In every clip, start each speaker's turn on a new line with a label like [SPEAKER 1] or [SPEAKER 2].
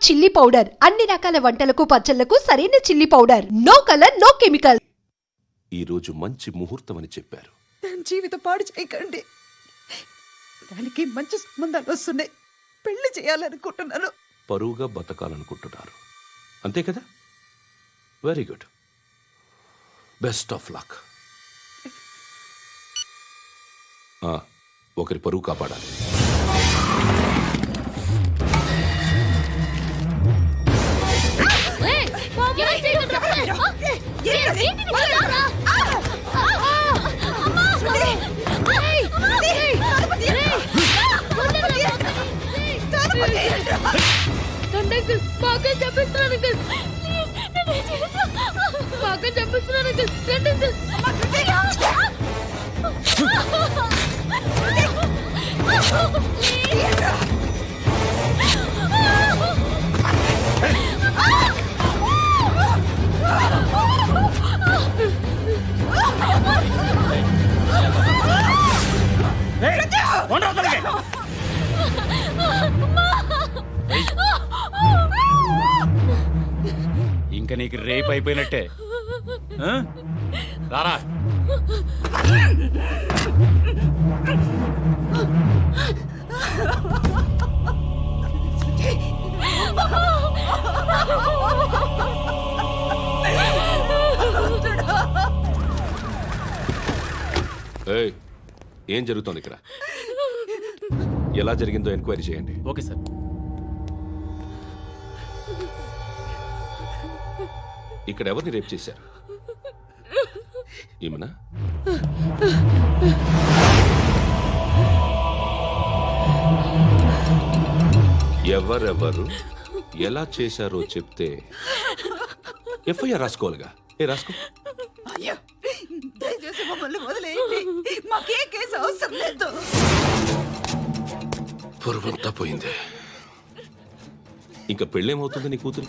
[SPEAKER 1] Chilli powder అన్ని రకాల వంటలకు పచ్చళ్లకు సరైన chilli powder. No colour no chemical.
[SPEAKER 2] ఈ రోజు మంచి ముహూర్తం అని చెప్పారు.
[SPEAKER 3] దాని జీవితం పాడు చేయకండి. దానికి మంచి సంబంధాలు వస్తున్నాయి. పెళ్లి చేయాలనుకుంటున్నాను.
[SPEAKER 2] పరువుగా బతకాలనుకుంటున్నారు అంతే కదా? Very good. Best of luck. ఒకరి పరువు కాపాడాలి.
[SPEAKER 4] ఇంకా నీకు రేపు అయిపోయినట్టే. రారా.
[SPEAKER 2] ఏం జరుగుతోంది ఇక్కడ? ఎలా జరిగిందో ఎంక్వైరీ చేయండి.
[SPEAKER 4] Okay sir.
[SPEAKER 2] ఇక్కడ ఎవరిని రేప్ చేశారు? ఏమన్నా? ఎవరెవరు ఎలా చేశారో చెప్తే ఎఫ్ఐఆర్ రాసుకోవాలిగా. రాసుకో.
[SPEAKER 3] దయచేసి మమ్మల్ని వదిలేయండి. మాకే కేసు అవసరం లేదు.
[SPEAKER 2] పొరువంతా పోయింది. ఇంకా పెళ్ళేమవుతుంది నీ కూతురు?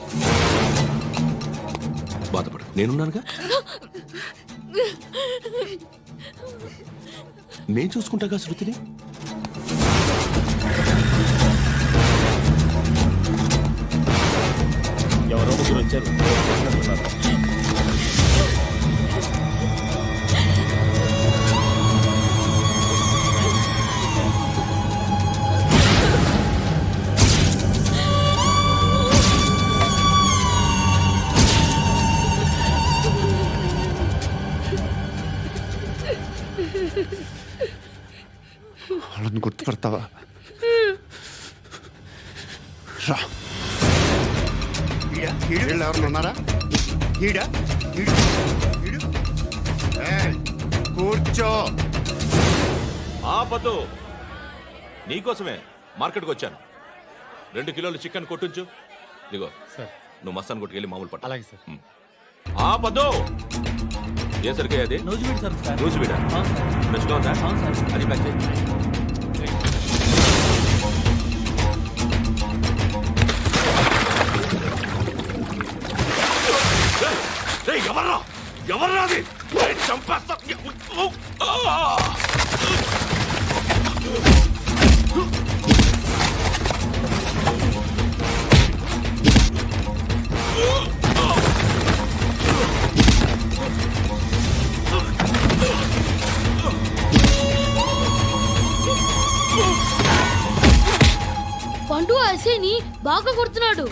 [SPEAKER 2] బాధపడు, నేనున్నానుగా. నేను చూసుకుంటాగా శృతిని.
[SPEAKER 4] ఎవరో ముగ్గురు వచ్చారు.
[SPEAKER 5] వాళ్ళని గుర్తుపడతావా? రా. ఎవరు ఉన్నారా? కూర్చో.
[SPEAKER 2] ఆపదు. నీకోసమే మార్కెట్కి వచ్చాను. 2 కిలోలు చికెన్ కొట్టించు. ఇదిగో
[SPEAKER 4] సార్.
[SPEAKER 2] నువ్వు మస్తాన్ కొట్టుకెళ్ళి మామూలు పట్టు.
[SPEAKER 4] అలాగే సార్.
[SPEAKER 2] ఆపదు. ఏ సరికే అది?
[SPEAKER 4] నూజివీడు సార్.
[SPEAKER 2] నూజివీడా? ఫ్రెష్గా ఉందా? అది ప్యాక్ చేయి. ఎవర్రా? ఎవర్రా అది? చంపేస్తా.
[SPEAKER 6] పండు అసేని బాగా కొడుతున్నాడు.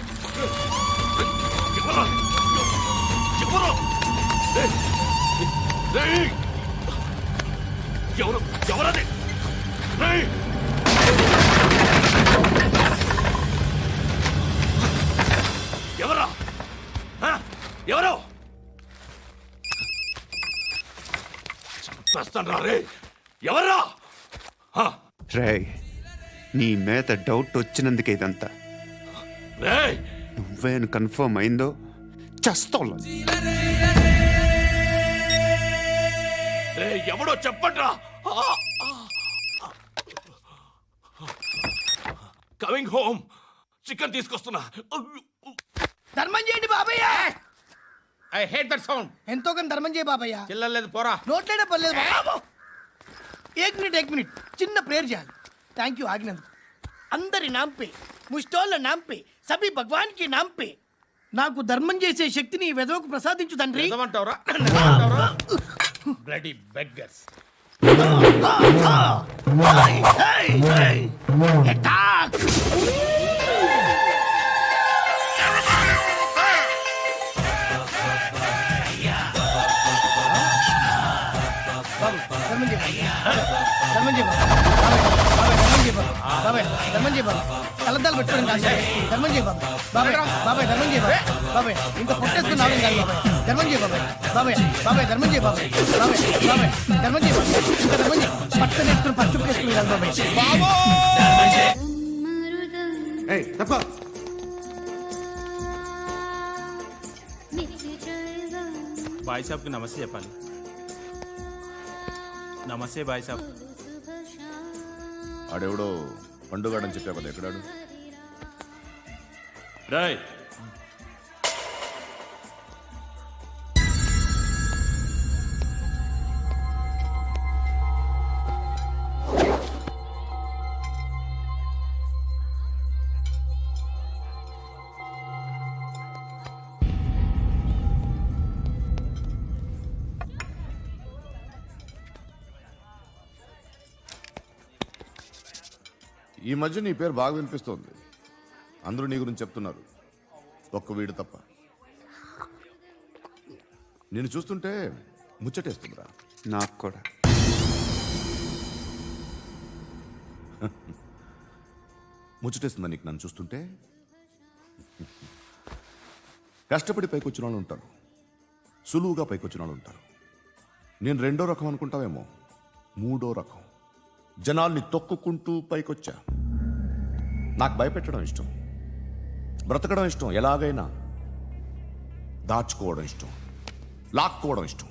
[SPEAKER 2] ఎవరది? ఎవరా? ఎవరో చంపేస్తాను రా. రే ఎవర్రా?
[SPEAKER 5] రే, నీ మీద డౌట్ వచ్చినందుకే ఇదంతా.
[SPEAKER 2] రే
[SPEAKER 5] నువ్వేను కన్ఫర్మ్ అయిందో చస్తావు.
[SPEAKER 2] ఎవడో చెప్పండ్రా. Coming home. చికెన్ తీసుకొస్తున్నా.
[SPEAKER 7] ధర్మం చేయండి బాబయ్య.
[SPEAKER 4] I hate that sound.
[SPEAKER 7] ఎంతో కొంత ధర్మం చేయ బాబయ్య.
[SPEAKER 4] చిల్లలేదు పోరా.
[SPEAKER 7] నోట్లేనే పర్లేదు బాబు. ఏక్ మినిట్ చిన్న ప్రేయర్ చేయాలి. థ్యాంక్ యూ ఆగినందుకు. అందరి నాంపే ముష్టోళ్ళ నాంపే సభి భగవాన్ కి నామ్ పే నాకు ధర్మం చేసే శక్తిని ఈ వెధవకు ప్రసాదించు తండ్రి.
[SPEAKER 4] ఏమంటావురా బ్లడీ బెగ్గర్స్.
[SPEAKER 7] అటాక్! బాబు, ధర్మం చేయి బాబు. ధర్మం చేయి బాబు. బాబాయ్, ధర్మం చేయి బాబు. కలద్దాలు పెట్టుకోవడం కాదు సార్. ధర్మం చేయి బాబు. బాబాయ్ ధర్మం చేయి బాబాయ్. బాబాయ్ ఇంత పొట్టేసుకుని రావడం కాదు బాబాయ్. ధర్మం చేయి బాబాయ్. బాబాయ్ ధర్మం చేయి బాబాయ్. ధర్మం చేయి బాబాయ్. ఇంకా ధర్మం చేయి. పట్టుకొని వేసుకుని పచ్చుకు వేసుకుని కాదు బాబాయ్.
[SPEAKER 5] ఏయ్ తప్ప
[SPEAKER 8] బాయ్ సాబ్కి నమస్తే చెప్పాలి. నమస్తే బాయ్ సాబ్.
[SPEAKER 2] ఆడెవడో పండుగాడని చెప్పావు కదా, ఎక్కడాడు?
[SPEAKER 8] రాయ్
[SPEAKER 9] ఈ మధ్య నీ పేరు బాగా వినిపిస్తోంది. అందరూ నీ గురించి చెప్తున్నారు, ఒక్క వీడు తప్ప. నేను చూస్తుంటే ముచ్చటేస్తుందిరా.
[SPEAKER 5] నాకు కూడా.
[SPEAKER 9] ముచ్చటేస్తుందా నీకు నన్ను చూస్తుంటే? కష్టపడి పైకొచ్చిన వాళ్ళు ఉంటారు, సులువుగా పైకొచ్చిన వాళ్ళు ఉంటారు. నేను రెండో రకం అనుకుంటావేమో, మూడో రకం. జనాల్ని తొక్కుకుంటూ పైకొచ్చా. నాకు భయపెట్టడం ఇష్టం, బ్రతకడం ఇష్టం, ఎలాగైనా దాచుకోవడం ఇష్టం, లాక్కోవడం ఇష్టం,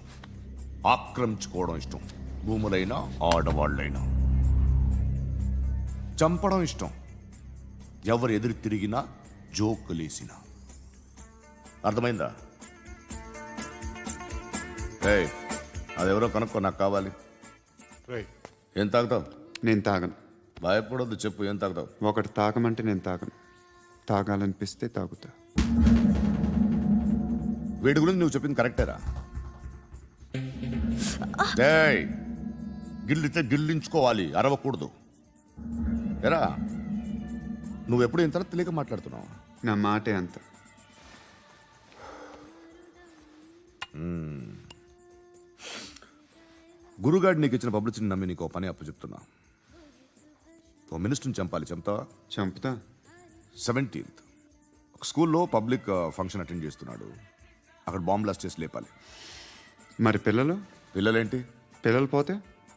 [SPEAKER 9] ఆక్రమించుకోవడం ఇష్టం. భూములైనా ఆడవాళ్ళైనా చంపడం ఇష్టం, ఎవరు ఎదురు తిరిగినా జోకులేసినా. అర్థమైందా? ఏయ్, అదెవరో కనుక్కో, నాకు కావాలి. ఏం తాగుతావు?
[SPEAKER 5] నేను తాగను.
[SPEAKER 9] భయపడొద్దు, చెప్పు ఏం తాగుతావు?
[SPEAKER 5] ఒకటి తాగమంటే నేను తాగను. తాగాలనిపిస్తే తాగుతా.
[SPEAKER 9] వీడి గురించి నువ్వు చెప్పింది కరెక్టేరా? ఏయ్, గిల్లితే గిల్లించుకోవాలి, అరవకూడదు. ఎరా, నువ్వెప్పుడు ఇంత తెలియక మాట్లాడుతున్నావు?
[SPEAKER 5] నా మాటే అంత.
[SPEAKER 9] గురుగాడు నీకు ఇచ్చిన పబ్లిసిటీని నమ్మి నీకు ఓ పని అప్పు చెప్తున్నా. ఓ మినిస్టర్ని చంపాలి, చంపుతావా?
[SPEAKER 5] చంపుతా.
[SPEAKER 9] 17th ఒక స్కూల్లో పబ్లిక్ ఫంక్షన్ అటెండ్ చేస్తున్నాడు. అక్కడ బాంబ్ బ్లాస్ట్ చేసి లేపాలి.
[SPEAKER 5] మరి పిల్లలు?
[SPEAKER 9] పిల్లలేంటి?
[SPEAKER 5] పిల్లలు పోతే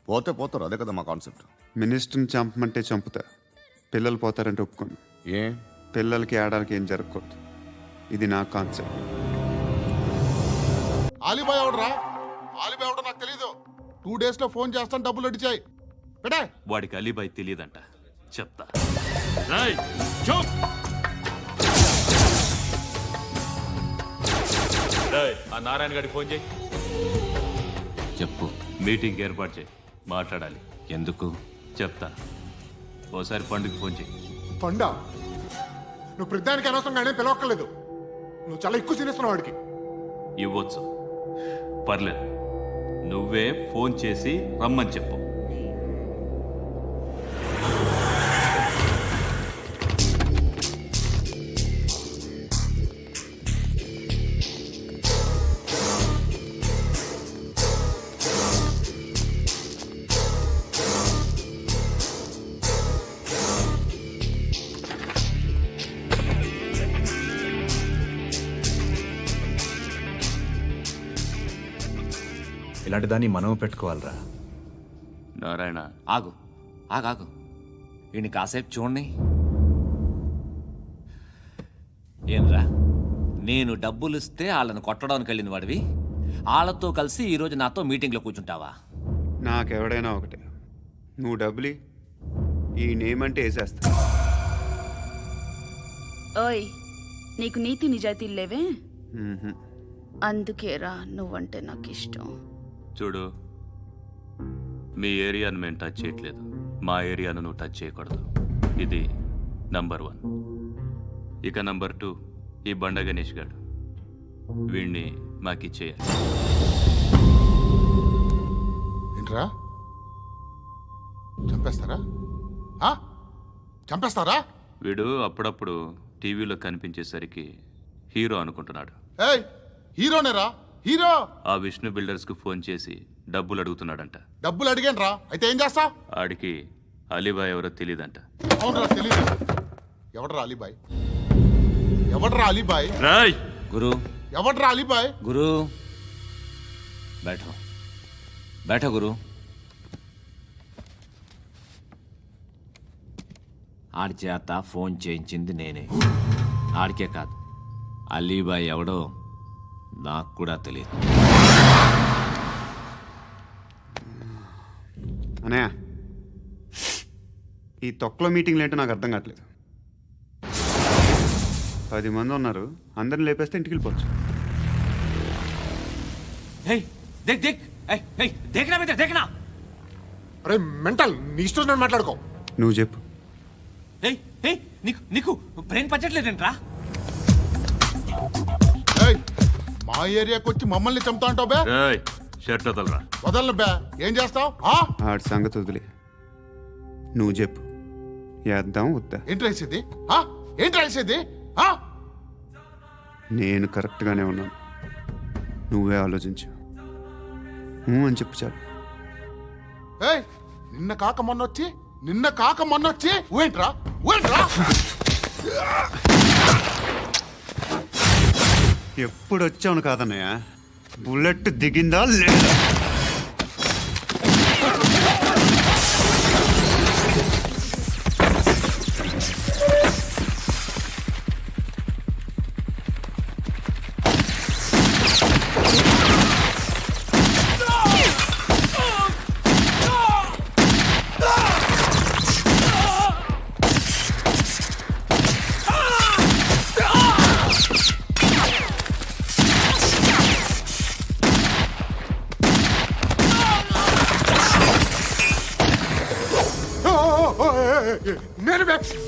[SPEAKER 9] పోతే పోతారు, అదే కదా మా కాన్సెప్ట్.
[SPEAKER 5] మినిస్టర్ని చంపమంటే చంపుతా, పిల్లలు పోతారంటే ఒప్పుకోను.
[SPEAKER 9] ఏ?
[SPEAKER 5] పిల్లలకి ఆడడానికి ఏం జరగకూడదు. ఇది నా కాన్సెప్ట్.
[SPEAKER 10] ఆలిబాయ్ ఎవడరా? ఆలిబాయ్ ఎవడో నాకు తెలీదు. 2 days లో ఫోన్ చేస్తాను, డబ్బులు అడిచాయి. పెడే.
[SPEAKER 8] వాడికి అలీబాయ్ తెలియదంట, చెప్తా. రాయ్ చూప్. రాయ్
[SPEAKER 2] ఆ నారాయణ గారికి ఫోన్ చేయి.
[SPEAKER 8] చెప్పు. మీటింగ్ ఏర్పాటు చేయి, మాట్లాడాలి. ఎందుకు చెప్తా. ఓసారి పండుగ ఫోన్ చేయి.
[SPEAKER 10] పండా, నువ్వు ప్రతిదానికి అనవసరంగానే పిలవక్కర్లేదు. నువ్వు చాలా ఎక్కువ సీనిస్తున్నావు వాడికి.
[SPEAKER 8] ఇవ్వచ్చు, పర్లేదు. నువ్వే ఫోన్ చేసి రమ్మని చెప్పు.
[SPEAKER 11] ఇలాంటి దాన్ని మనం పెట్టుకోవాలరా.
[SPEAKER 8] నారాయణ
[SPEAKER 12] ఆగు ఆగాగు, వీడిని కాసేపు చూడండి. ఏంరా, నేను డబ్బులు ఇస్తే వాళ్ళని కొట్టడానికి వెళ్ళిన వాడివి, వాళ్ళతో కలిసి ఈరోజు నాతో మీటింగ్లో కూర్చుంటావా?
[SPEAKER 5] నాకెవడైనా ఒకటే. నువ్వు డబ్బులి, ఈ నేమ్ అంటే వేసేస్తా.
[SPEAKER 6] ఓయ్, నీకు నీతి నిజాయితీలు లేవే,
[SPEAKER 5] మ్మ్హ్మ్.
[SPEAKER 6] అందుకేరా నువ్వంటే నాకు ఇష్టం.
[SPEAKER 8] చూడు, మీ ఏరియాను మేము టచ్ చేయట్లేదు, మా ఏరియాను నువ్వు టచ్ చేయకూడదు. ఇది నంబర్ 1. ఇక నంబర్ 2 ఈ బండ గణేష్ గాడు. వీణ్ణి మాకిచ్చేయాలి.
[SPEAKER 10] ఏంట్రా చంపేస్తారా? చంపేస్తారా?
[SPEAKER 8] వీడు అప్పుడప్పుడు టీవీలో కనిపించేసరికి హీరో అనుకుంటున్నాడు.
[SPEAKER 10] ఏయ్ హీరోనేరా, హీరో.
[SPEAKER 8] ఆ విష్ణు బిల్డర్స్కు ఫోన్ చేసి డబ్బులు అడుగుతున్నాడంట.
[SPEAKER 10] డబ్బులు అడిగాను రా, అయితే ఏం చేస్తా?
[SPEAKER 8] ఆడికి అలీబాయ్ ఎవరో తెలియదంట.
[SPEAKER 10] అవునరా, తెలీదు. ఎవడరా అలీబాయ్? ఎవడరా అలీబాయ్?
[SPEAKER 8] రాయ్
[SPEAKER 12] గురు
[SPEAKER 10] ఎవడరా అలీబాయ్?
[SPEAKER 12] గురు बैठो बैठो గురు. ఆడి చేత ఫోన్ చేయించింది నేనే. ఆడికే కాదు, అలీబాయ్ ఎవడో నాకు కూడా తెలియదు.
[SPEAKER 5] అనయా, ఈ తొక్కలో మీటింగ్లు ఏంటో నాకు అర్థం కావట్లేదు. 10 మంది ఉన్నారు, అందరిని లేపేస్తే ఇంటికి వెళ్ళిపోవచ్చు.
[SPEAKER 12] దేక్ దేక్ దేఖనా బేటా దేఖనా.
[SPEAKER 10] అరే మెంటల్, నీ ఇష్టం నేను మాట్లాడుకో.
[SPEAKER 5] నువ్వు చెప్పు.
[SPEAKER 12] నీకు నీకు బ్రెయిన్ పచ్చట్లేదంట్రా.
[SPEAKER 10] ఏయ్ మా ఏరియాకి వచ్చి మమ్మల్ని చంపుతా అంటావు బే?
[SPEAKER 8] రాయ్ షర్ట్ వదలరా.
[SPEAKER 10] వదలను బే. ఏం చేస్తావు?
[SPEAKER 5] ఆడి సంగతి వదిలే, నువ్వు చెప్పు. వేద్దాం వద్దా?
[SPEAKER 10] ఏంటి రాసేది? ఏంటి రాసేది?
[SPEAKER 5] నేను కరెక్ట్గానే ఉన్నాను, నువ్వే ఆలోచించు. అని చెప్పు చాలు.
[SPEAKER 10] ఏయ్ నిన్న కాక మొన్నొచ్చి ఊయంట్రా.
[SPEAKER 5] ఎప్పుడు వచ్చావును కాదన్నయ్య, బుల్లెట్ దిగిందా లేదా?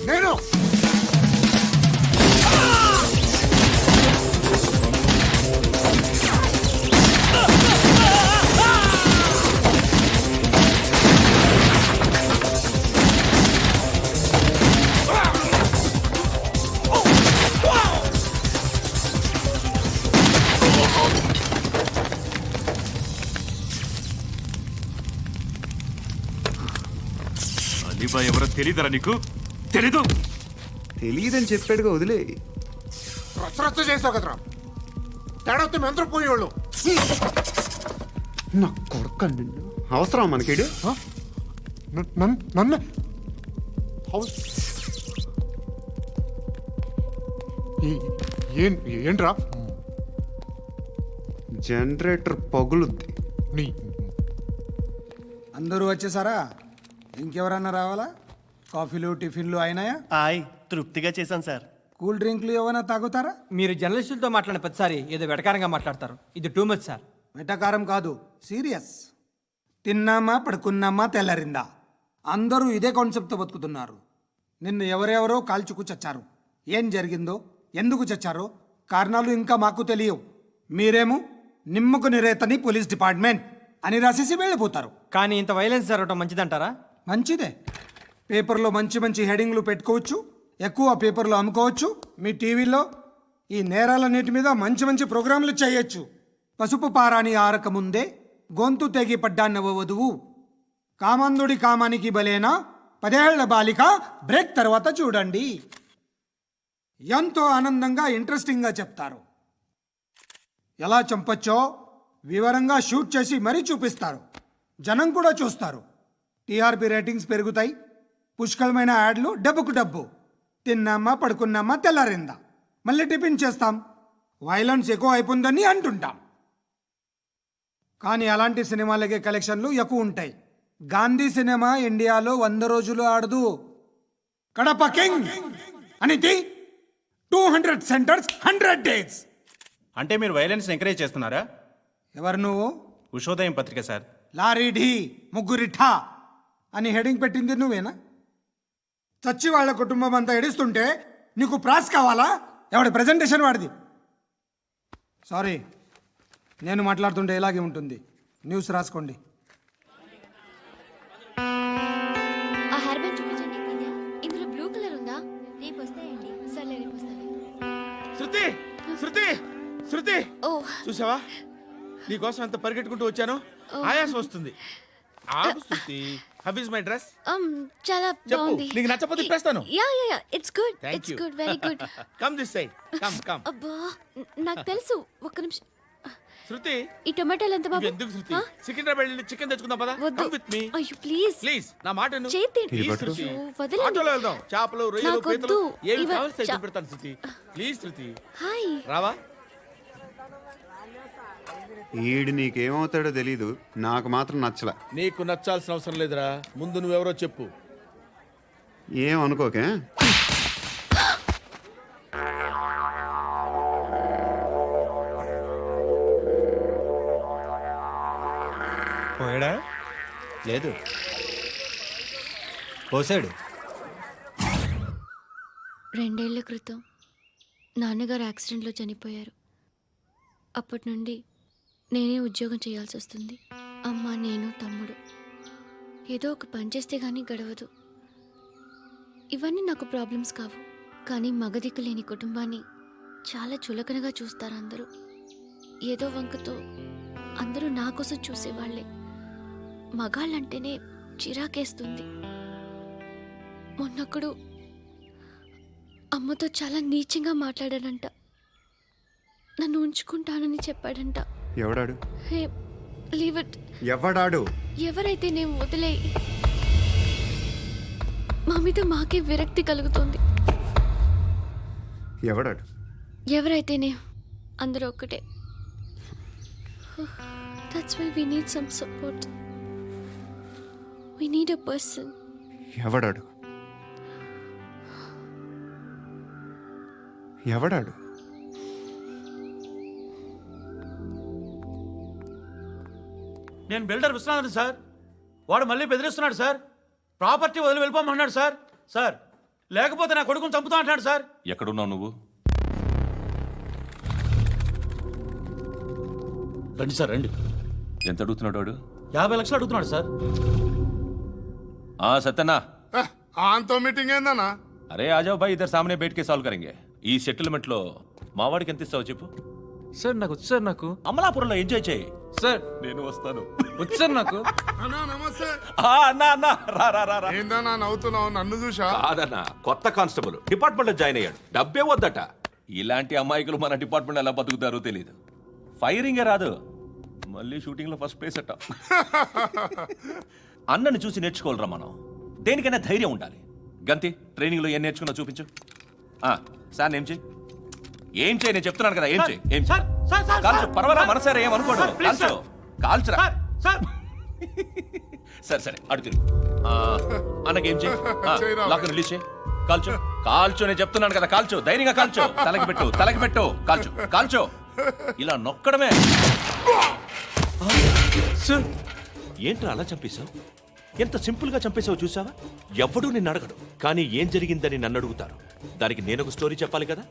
[SPEAKER 10] నేను
[SPEAKER 8] అలీబాయ్ ఎవరో తెలీదరా నీకు? తెలీదు?
[SPEAKER 5] తెలియదని చెప్పాడుగా, వదిలే.
[SPEAKER 10] రచ్చ చేసావు కదరా. తేడా వస్తే మెంతరం పోయేవాళ్ళు.
[SPEAKER 5] నా కొడుకు నిన్ను అవసరం మనకిడు.
[SPEAKER 10] నన్ను ఏంట్రా?
[SPEAKER 5] జనరేటర్ పగులుద్ది.
[SPEAKER 10] నీ
[SPEAKER 7] అందరూ వచ్చేసారా? ఇంకెవరన్నా రావాలా? కాఫీలు టిఫిన్లు అయినాయా?
[SPEAKER 13] తృప్తిగా చేశాను సార్.
[SPEAKER 7] కూల్ డ్రింక్లు ఏమైనా తాగుతారా?
[SPEAKER 14] మీరు జర్నలిస్టులతో మాట్లాడిన ప్రతిసారి ఏదో వెటకారంగా మాట్లాడతారు. ఇది టూ మచ్ సార్.
[SPEAKER 7] వెటకారం కాదు, సీరియస్. తిన్నామా పడుకున్నామా తెల్లరిందా, అందరూ ఇదే కాన్సెప్ట్తో బతుకుతున్నారు. నిన్ను ఎవరెవరో కాల్చుకు చచ్చారు. ఏం జరిగిందో, ఎందుకు చచ్చారో కారణాలు ఇంకా మాకు తెలియవు. మీరేమో నిమ్మకు నిరేతని పోలీస్ డిపార్ట్మెంట్ అని రాసేసి వెళ్ళిపోతారు.
[SPEAKER 14] కానీ ఇంత వైలెన్స్ జరగటం మంచిదంటారా?
[SPEAKER 7] మంచిదే. పేపర్లో మంచి మంచి హెడింగ్లు పెట్టుకోవచ్చు, ఎక్కువ పేపర్లు అమ్ముకోవచ్చు. మీ టీవీలో ఈ నేరాలన్నిటి మీద మంచి మంచి ప్రోగ్రాంలు చేయొచ్చు. పసుపు పారాని ఆరక ముందే గొంతు తెగి పడ్డాన్నవ వధువు, కామందుడి కామానికి బలేనా 10 ఏళ్ల బాలిక బ్రేక్ తర్వాత చూడండి. ఎంతో ఆనందంగా ఇంట్రెస్టింగ్గా చెప్తారు. ఎలా చంపచ్చో వివరంగా షూట్ చేసి మరీ చూపిస్తారు. జనం కూడా చూస్తారు. టీఆర్పీ రేటింగ్స్ పెరుగుతాయి. పుష్కలమైన యాడ్లు, డబ్బుకు డబ్బు. తిన్నామా పడుకున్నామా తెల్లారిందా, మళ్ళీ టిఫిన్ చేస్తాం. వైలెన్స్ ఎక్కువ అయిపోయిందని అంటుంటాం. కానీ అలాంటి సినిమాలకే కలెక్షన్లు ఎక్కువ ఉంటాయి. గాంధీ సినిమా ఇండియాలో 100 రోజులు ఆడదు. కడప కింగ్ అనితి 200 సెంటర్స్ 100 డేస్.
[SPEAKER 13] అంటే మీరు వైలెన్స్ ఎంకరేజ్ చేస్తున్నారా?
[SPEAKER 7] ఎవరు నువ్వు?
[SPEAKER 13] ఉషోదయం పత్రిక సార్.
[SPEAKER 7] లారీ ఢీ ముగ్గురిఠా అని హెడింగ్ పెట్టింది నువ్వేనా? చచ్చి వాళ్ళ కుటుంబం అంతా ఎడుస్తుంటే నీకు ప్రాస్ కావాలా? ఎవడి ప్రజెంటేషన్ వాడిది. సారీ, నేను మాట్లాడుతుంటే ఇలాగే ఉంటుంది. న్యూస్ రాసుకోండి.
[SPEAKER 15] ఆ హెయిర్ బ్యాండ్ చూపించండి. ఇందులో బ్లూ కలర్ ఉందా? రేపు వస్తాయండి. సర్లే, రేపు వస్తాను.
[SPEAKER 4] శృతి శృతి శృతి
[SPEAKER 15] ఓ,
[SPEAKER 4] చూసావా నీకోసం ఎంత పరిగెట్టుకుంటూ వచ్చాను. ఆయాసం వస్తుంది. ఆగు Shruti. How is my dress?
[SPEAKER 15] చాలా
[SPEAKER 4] చెప్పు.
[SPEAKER 15] బాగుంది.
[SPEAKER 4] నీకు నచ్చకపోతే తిప్పేస్తాను.
[SPEAKER 15] Yeah yeah yeah, it's good.
[SPEAKER 4] Thank
[SPEAKER 15] it's
[SPEAKER 4] you.
[SPEAKER 15] Good, very good.
[SPEAKER 4] Come this side. Come come.
[SPEAKER 15] అబ్బా, నాకు తెలుసు. ఒక్క నిమిషం.
[SPEAKER 4] శృతి
[SPEAKER 15] ఈ టొమాటోలు ఎంత బాబు?
[SPEAKER 4] ఎందుకు శృతి? సికింద్రాబాద్ వెళ్ళి చికెన్ తెచ్చుకుందాం పదా.
[SPEAKER 15] వద్దు.
[SPEAKER 4] Come with me.
[SPEAKER 15] అయ్యో ప్లీజ్
[SPEAKER 4] ప్లీజ్ నా మాట విను.
[SPEAKER 15] చేతి
[SPEAKER 4] Please, శృతి.
[SPEAKER 15] వదలండి.
[SPEAKER 4] ఆటోలో వెళ్దాం. చేపలు, రొయ్యలు,
[SPEAKER 15] నాకు
[SPEAKER 4] పీతలు
[SPEAKER 15] వద్దు.
[SPEAKER 4] ఏమి
[SPEAKER 15] ఇవ-
[SPEAKER 4] కావాలి
[SPEAKER 15] చా-
[SPEAKER 4] పెడతాను శృతి. Please Shruti.
[SPEAKER 15] హాయ్.
[SPEAKER 4] రావా?
[SPEAKER 5] ఈడు నీకేమవుతాడో తెలీదు, నాకు మాత్రం నచ్చలా.
[SPEAKER 4] నీకు నచ్చాల్సిన అవసరం లేదురా. ముందు నువ్వెవరో చెప్పు.
[SPEAKER 5] ఏం అనుకోకే.
[SPEAKER 11] పోయాడా? లేదు, పోసాడు.
[SPEAKER 15] 2 ఏళ్ల క్రితం నాన్నగారు యాక్సిడెంట్లో చనిపోయారు. అప్పటి నుండి నేనే ఉద్యోగం చేయాల్సి వస్తుంది. అమ్మ, నేను, తమ్ముడు ఏదో ఒక పని చేస్తే కానీ గడవదు. ఇవన్నీ నాకు ప్రాబ్లమ్స్ కావు, కానీ మగదిక్కు లేని కుటుంబాన్ని చాలా చులకనగా చూస్తారు అందరూ. ఏదో వంకతో అందరూ నా కోసం చూసేవాళ్లే. మగాళ్ళంటేనే చిరాకేస్తుంది. మొన్నప్పుడు అమ్మతో చాలా నీచంగా మాట్లాడాడంట. నన్ను ఉంచుకుంటానని చెప్పాడంట.
[SPEAKER 5] ఎవడాడు?
[SPEAKER 15] హే, లీవ్ ఇట్.
[SPEAKER 5] ఎవడాడు?
[SPEAKER 15] ఎవరైతే నేను వదిలే. మా మీద మాకే విరక్తి కలుగుతుంది.
[SPEAKER 5] ఎవడాడు?
[SPEAKER 15] ఎవరైతేనే అందరూ ఒక్కటే. That's why we need some support. We need a person.
[SPEAKER 5] ఎవడాడు? ఎవడాడు?
[SPEAKER 14] నేను బిల్డర్ విశ్వనాథన్ సార్. వాడు మళ్ళీ బెదిరిస్తున్నాడు సార్. ప్రాపర్టీ వదిలి వెళ్ళిపోమన్నాడు సార్. సార్, లేకపోతే నా కొడుకుని చంపుతా అంటున్నాడు సార్.
[SPEAKER 8] ఎక్కడున్నావు నువ్వు?
[SPEAKER 14] రండి సార్, రండి.
[SPEAKER 8] ఎంత అడుగుతున్నాడు వాడు?
[SPEAKER 14] 50 లక్షలు అడుగుతున్నాడు సార్.
[SPEAKER 8] సత్యన్నా,
[SPEAKER 10] ఆంతో మీటింగ్ ఏందన్నా?
[SPEAKER 8] అరే ఆజావ్ భాయ్, ఇద్దరు సామనే బయటకే సాల్వ్ కరెంగే. ఈ సెటిల్మెంట్ లో మావాడికి ఎంత ఇస్తావు చెప్పు.
[SPEAKER 14] సార్ నాకు వచ్చు సార్. నాకు
[SPEAKER 8] అమలాపురంలో ఎంజాయ్ చేయి
[SPEAKER 14] సార్.
[SPEAKER 8] నేను వస్తాను.
[SPEAKER 14] వచ్చు సార్ నాకు.
[SPEAKER 10] అన్నా నమస్తే.
[SPEAKER 8] అన్నా అన్నా, రా రా రా రా.
[SPEAKER 10] ఏందన్నా నవ్వుతున్నావు? నన్ను చూసా?
[SPEAKER 2] కాదన్నా, కొత్త కానిస్టేబుల్ డిపార్ట్మెంట్ లో జాయిన్ అయ్యాడు. డబ్బే వద్దట.
[SPEAKER 8] ఇలాంటి అమాయకులు మన డిపార్ట్మెంట్ ఎలా బతుకుతారో తెలియదు. ఫైరింగే రాదు, మళ్ళీ షూటింగ్ లో ఫస్ట్ ప్లేస్ అట్ట. అన్నని చూసి నేర్చుకోవాలరా మనం. దేనికైనా ధైర్యం ఉండాలి. గంతి, ట్రైనింగ్ లో ఏం నేర్చుకున్నా చూపించు. సార్ ఏం చేయి, ఏం చేయి, నేను చెప్తున్నాను కదా. ఏం చేయి, ఏం చేయి. కాల్చు, పర్వాలా, మనసారా ఏమనుకోడు. కాల్చు, కాల్చురా. సరే సరే, అడు తిరుగు. అన్నకేం చేయి, లాక్ రిలీజ్ చేయి. కాల్చు, కాల్చు, నేను చెప్తున్నాను కదా. కాల్చు, ధైర్యంగా కాల్చు. తలకి పెట్టు, తలకి పెట్టు. కాల్చు, కాల్చు. ఇలా నొక్కడమే. ఏంట్రా అలా చంపేశావు? ఎంత సింపుల్ గా చంపేశావు చూసావా? ఎవ్వడూ నిన్ను అడగడు, కానీ ఏం జరిగిందని నన్ను అడుగుతారు. దానికి నేను ఒక స్టోరీ చెప్పాలి కదా.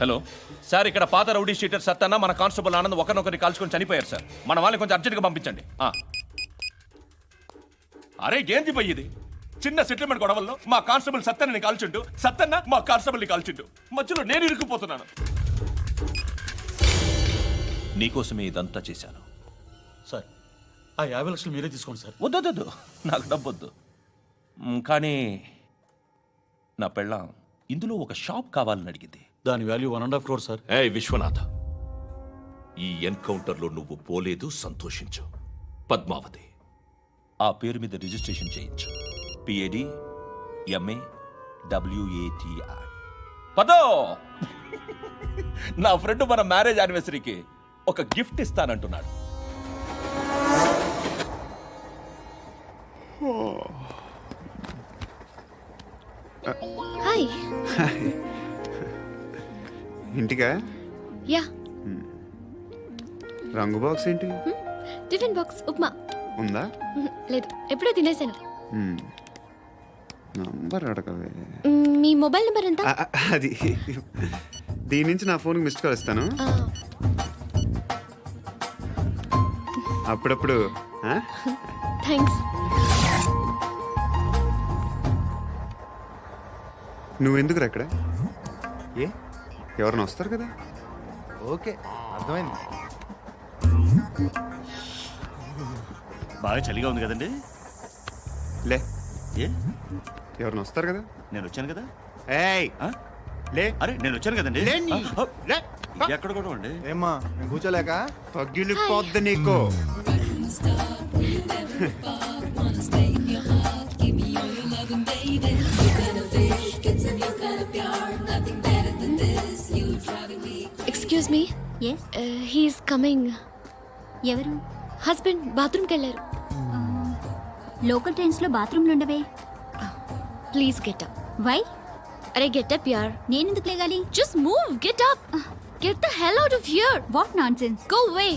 [SPEAKER 8] హలో సార్, ఇక్కడ పాత రౌడీ షీటర్ సత్తన్న, మన కానిస్టేబుల్ ఆనంద్ ఒకరినొకరిని కాల్చుకొని చనిపోయారు సార్. మన వాళ్ళని కొంచెం అర్జెంట్గా పంపించండి. అరే ఏంది పోయి ఇది? చిన్న సెటిల్మెంట్ గొడవల్లో మా కానిస్టేబుల్ సత్తన్నని కాల్చుంటూ, సత్తన్న మా కానిస్టేబుల్ని కాల్చుంటూ, మధ్యలో నేను ఇరుక్కుపోతున్నాను. నీకోసమే ఇదంతా చేశాను
[SPEAKER 14] సార్. ఆ 50 లక్షలు మీరే తీసుకోండి సార్.
[SPEAKER 8] వద్దొద్దు, నాకు డబ్బొద్దు. కానీ నా పెళ్ళాం ఇందులో ఒక షాప్ కావాలని అడిగింది.
[SPEAKER 14] దాని వాల్యూ 1.5 crore సార్.
[SPEAKER 2] ఏ విశ్వనాథ, ఈ ఎన్కౌంటర్ లో నువ్వు పోలేదు, సంతోషించు. పద్మావతి
[SPEAKER 8] ఆ పేరు మీద రిజిస్ట్రేషన్ చేయించు. PAD MA WATI. పదో, నా ఫ్రెండ్ మన మ్యారేజ్ యానివర్సరీకి ఒక గిఫ్ట్ ఇస్తానంటున్నాడు.
[SPEAKER 15] హాయ్.
[SPEAKER 5] ఇంటికా?
[SPEAKER 15] యా.
[SPEAKER 5] రంగు బాక్స్ ఏంటి?
[SPEAKER 15] Tiffin box upma.
[SPEAKER 5] ఉందా?
[SPEAKER 15] లేదు, ఎప్పుడో తినేసాను.
[SPEAKER 5] నంబర్ అడగవే.
[SPEAKER 15] మీ మొబైల్ నెంబర్ ఎంత?
[SPEAKER 5] అది దీని నుంచి నా ఫోన్కి మిస్డ్ కాల్ ఇస్తాను. అప్పుడప్పుడు.
[SPEAKER 15] థ్యాంక్స్.
[SPEAKER 5] నువ్వెందుకు అక్కడ? ఏ ఎవరైనా వస్తారు కదా.
[SPEAKER 7] ఓకే, అర్థమైంది.
[SPEAKER 13] బాగా చలిగా ఉంది కదండి.
[SPEAKER 5] లే,
[SPEAKER 13] ఏ
[SPEAKER 5] ఎవరైనా వస్తారు కదా.
[SPEAKER 13] నేను వచ్చాను కదా.
[SPEAKER 5] ఏయ్ లే.
[SPEAKER 13] అరే నేను వచ్చాను కదండి.
[SPEAKER 5] లే.
[SPEAKER 13] ఎక్కడ కూడా అండి.
[SPEAKER 7] ఏమ్మా నేను కూర్చోలేక?
[SPEAKER 5] పగిలిపోద్ది నీకు.
[SPEAKER 15] Excuse me.
[SPEAKER 16] Yes,
[SPEAKER 15] he's coming.
[SPEAKER 16] ఎవరు?
[SPEAKER 15] హస్బెండ్ బాత్రూమ్కి వెళ్ళారు.
[SPEAKER 16] లోకల్ ట్రైన్స్లో బాత్రూమ్లు ఉండవే.
[SPEAKER 15] Please get up.
[SPEAKER 16] వై?
[SPEAKER 15] అరే గెట్ అప్ యార్.
[SPEAKER 16] నేనెందుకు లేగాలి?
[SPEAKER 15] Just move, get up. Get the hell out of here.
[SPEAKER 16] What nonsense.
[SPEAKER 15] Go away.